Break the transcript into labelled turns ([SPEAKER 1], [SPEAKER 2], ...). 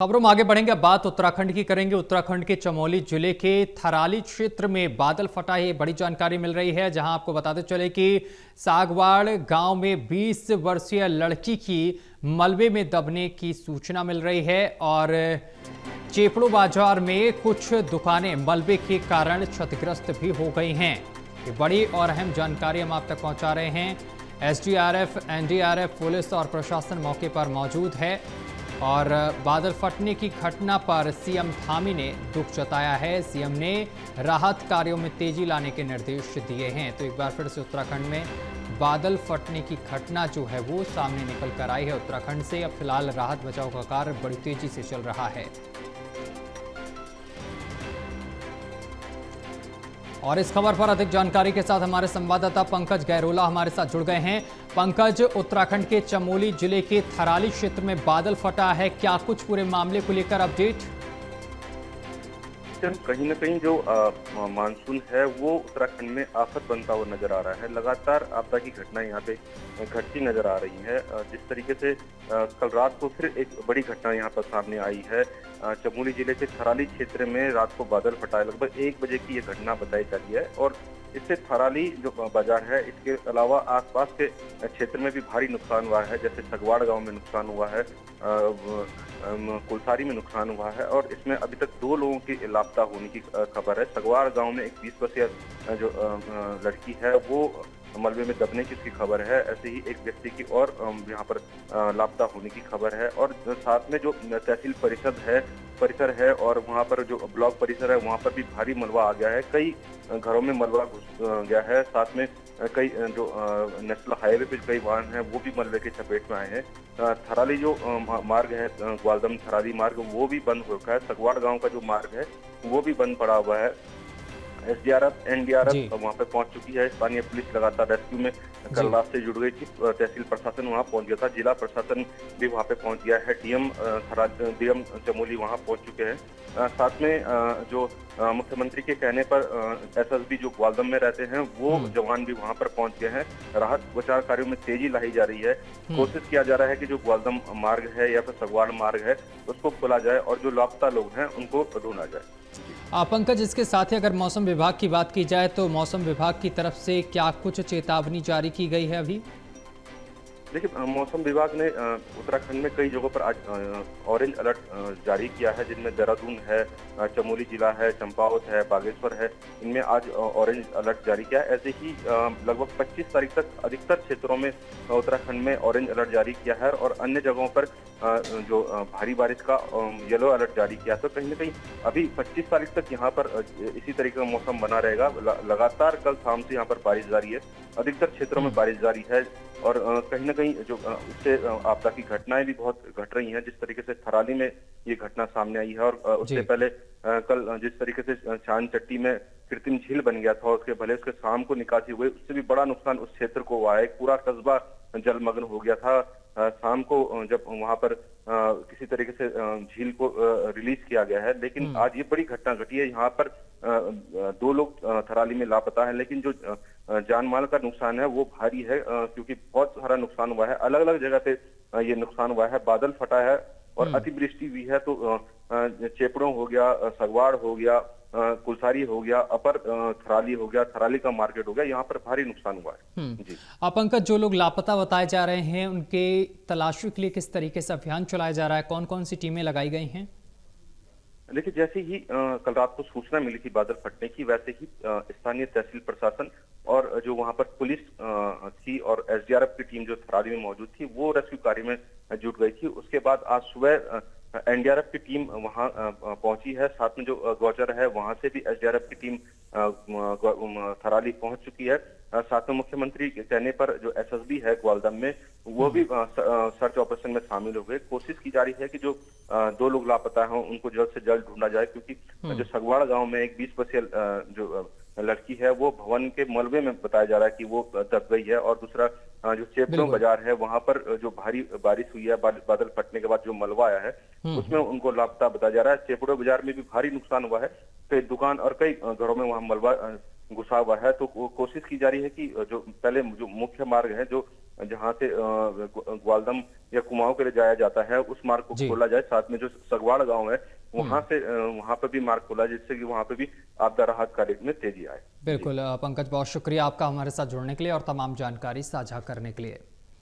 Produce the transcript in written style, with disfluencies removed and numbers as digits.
[SPEAKER 1] खबरों में आगे बढ़ेंगे। अब बात उत्तराखंड की करेंगे। उत्तराखंड के चमोली जिले के थराली क्षेत्र में बादल फटा है, बड़ी जानकारी मिल रही है। जहां आपको बताते चले कि सागवाड़ गांव में 20 वर्षीय लड़की की मलबे में दबने की सूचना मिल रही है और चेपड़ो बाजार में कुछ दुकानें मलबे के कारण क्षतिग्रस्त भी हो गई हैं। ये बड़ी और अहम जानकारी हम आप तक पहुंचा रहे हैं। एसडीआरएफ, एनडीआरएफ, पुलिस और प्रशासन मौके पर मौजूद है और बादल फटने की घटना पर सीएम धामी ने दुख जताया है। सीएम ने राहत कार्यों में तेजी लाने के निर्देश दिए हैं। तो एक बार फिर से उत्तराखंड में बादल फटने की घटना जो है वो सामने निकल कर आई है। उत्तराखंड से अब फिलहाल राहत बचाव का कार्य बड़ी तेजी से चल रहा है और इस खबर पर अधिक जानकारी के साथ हमारे संवाददाता पंकज गहरोला हमारे साथ जुड़ गए हैं। पंकज, उत्तराखंड के चमोली जिले के थराली क्षेत्र में बादल फटा है, क्या कुछ पूरे मामले को लेकर अपडेट?
[SPEAKER 2] कहीं न कहीं जो मानसून है वो उत्तराखंड में आफत बनता हुआ नजर आ रहा है। लगातार आपदा की घटना यहाँ पे घटती नजर आ रही है। जिस तरीके से कल रात को फिर एक बड़ी घटना यहाँ पर सामने आई है। चमोली जिले के थराली क्षेत्र में रात को बादल फटा है। लगभग 1 बजे की ये घटना बताई जा रही है और इससे थराली जो बाजार है, इसके अलावा आसपास के क्षेत्र में भी भारी नुकसान हुआ है। जैसे सगवाड़ गांव में नुकसान हुआ है, कुलसारी में नुकसान हुआ है और इसमें अभी तक 2 लोगों की लापता होने की खबर है। सगवाड़ गांव में एक 20 वर्षीय जो लड़की है वो मलबे में दबने की इसकी खबर है। ऐसे ही एक व्यक्ति की और यहाँ पर लापता होने की खबर है और साथ में जो तहसील परिसर है और वहाँ पर जो ब्लॉक परिसर है वहाँ पर भी भारी मलबा आ गया है। कई घरों में मलबा घुस गया है। साथ में कई जो नेशनल हाईवे पे कई वाहन हैं वो भी मलबे की चपेट में आए हैं। थराली जो मार्ग है, ग्वालदम थराली मार्ग, वो भी बंद हो रखा है। सगवाड़ गांव का जो मार्ग है वो भी बंद पड़ा हुआ है। एसडीआरएफ, एनडीआरएफ वहां पे पहुंच चुकी है। स्थानीय पुलिस लगातार रेस्क्यू में कल रात से जुड़ गई थी। तहसील प्रशासन वहां पहुंच गया था, जिला प्रशासन भी वहां पे पहुंच गया है। डीएम चमोली वहां पहुंच चुके हैं। साथ में जो मुख्यमंत्री के कहने पर एसएसबी जो ग्वालदम में रहते हैं वो जवान भी वहां पर पहुंच गए हैं। राहत बचाव कार्यों में तेजी लाई जा रही है। कोशिश किया जा रहा है कि जो ग्वालदम मार्ग है या फिर सगवाड़ मार्ग है उसको खोला जाए और जो लापता लोग हैं उनको ढूंढा जाए।
[SPEAKER 1] पंकज, इसके साथ ही अगर मौसम विभाग की बात की जाए तो मौसम विभाग की तरफ से क्या कुछ चेतावनी जारी की गई है अभी?
[SPEAKER 2] देखिए, मौसम विभाग ने उत्तराखंड में कई जगहों पर आज ऑरेंज अलर्ट जारी किया है, जिनमें देहरादून है, चमोली जिला है, चंपावत है, बागेश्वर है। इनमें आज ऑरेंज अलर्ट जारी किया है। ऐसे ही लगभग 25 तारीख तक अधिकतर क्षेत्रों में उत्तराखंड में ऑरेंज अलर्ट जारी किया है और अन्य जगहों पर जो भारी बारिश का येलो अलर्ट जारी किया। तो कहीं ना कहीं अभी 25 तारीख तक यहाँ पर इसी तरीके का मौसम बना रहेगा। लगातार कल शाम से यहाँ पर बारिश जारी है, अधिकतर क्षेत्रों में बारिश जारी है और कहीं ना कहीं जो इससे आपदा की घटनाएं भी बहुत घट रही हैं। जिस तरीके से थराली में ये घटना सामने आई है और उससे पहले कल जिस तरीके से चांद चट्टी में कृत्रिम झील बन गया था, उसके भले उसके शाम को निकासी हुई, उससे भी बड़ा नुकसान उस क्षेत्र को हुआ है। पूरा कस्बा जलमग्न हो गया था। शाम को जब वहां पर किसी तरीके से झील को रिलीज किया गया है, लेकिन आज ये बड़ी घटना घटी है। यहाँ पर 2 लोग थराली में लापता है, लेकिन जो जान माल का नुकसान है वो भारी है, क्योंकि बहुत सारा नुकसान हुआ है। अलग अलग जगह पे ये नुकसान हुआ है। बादल फटा है और अतिवृष्टि हुई है। तो चेपड़ों हो गया, सगवाड़ हो गया, कुलसारी हो गया, अपर थराली हो गया, थराली का मार्केट हो गया, यहाँ पर भारी नुकसान हुआ है। जी
[SPEAKER 1] पंकज, जो लोग लापता बताए जा रहे हैं उनके तलाशी के लिए किस तरीके से अभियान चलाया जा रहा है? कौन कौन सी टीमें लगाई गई हैं?
[SPEAKER 2] देखिए, जैसे ही कल रात को सूचना मिली थी बादल फटने की, वैसे ही स्थानीय तहसील प्रशासन और जो वहां पर पुलिस थी और एसडीआरएफ की टीम जो थराली में मौजूद थी वो रेस्क्यू कार्य में जुट गई थी। उसके बाद आज सुबह एनडीआरएफ की टीम वहां पहुंची है। साथ में जो गौचर है वहां से भी एसडीआरएफ की टीम थराली पहुंच चुकी है। साथ में मुख्यमंत्री के कहने पर जो एसएसबी है ग्वालदम में वो भी सर्च ऑपरेशन में शामिल हो गए। कोशिश की जा रही है कि जो 2 लोग लापता हैं उनको जल्द से जल्द ढूंढा जाए, क्योंकि जो सगवाड़ गांव में एक 20 वर्षीय जो लड़की है वो भवन के मलबे में बताया जा रहा है कि वो दब गई है। और दूसरा जो चेपड़ो बाजार है वहां पर जो भारी बारिश हुई है, बादल फटने के बाद जो मलबा आया है उसमें उनको लापता बताया जा रहा है। चेपड़ो बाजार में भी भारी नुकसान हुआ है, कई दुकान और कई घरों में वहां मलबा घुसा हुआ है। तो कोशिश की जा रही है कि जो पहले जो मुख्य मार्ग है, जो जहां से ग्वालदम या कुमाऊं के लिए जाया जाता है, उस मार्ग को
[SPEAKER 1] जी
[SPEAKER 2] खोला जाए। साथ में जो सगवाड़ गांव है वहां से वहां पर भी मार्ग खोला, जिससे कि वहां पे भी आपदा राहत कार्य में तेजी आए। जी।
[SPEAKER 1] बिल्कुल पंकज, बहुत शुक्रिया आपका हमारे साथ जुड़ने के लिए और तमाम जानकारी साझा करने के लिए।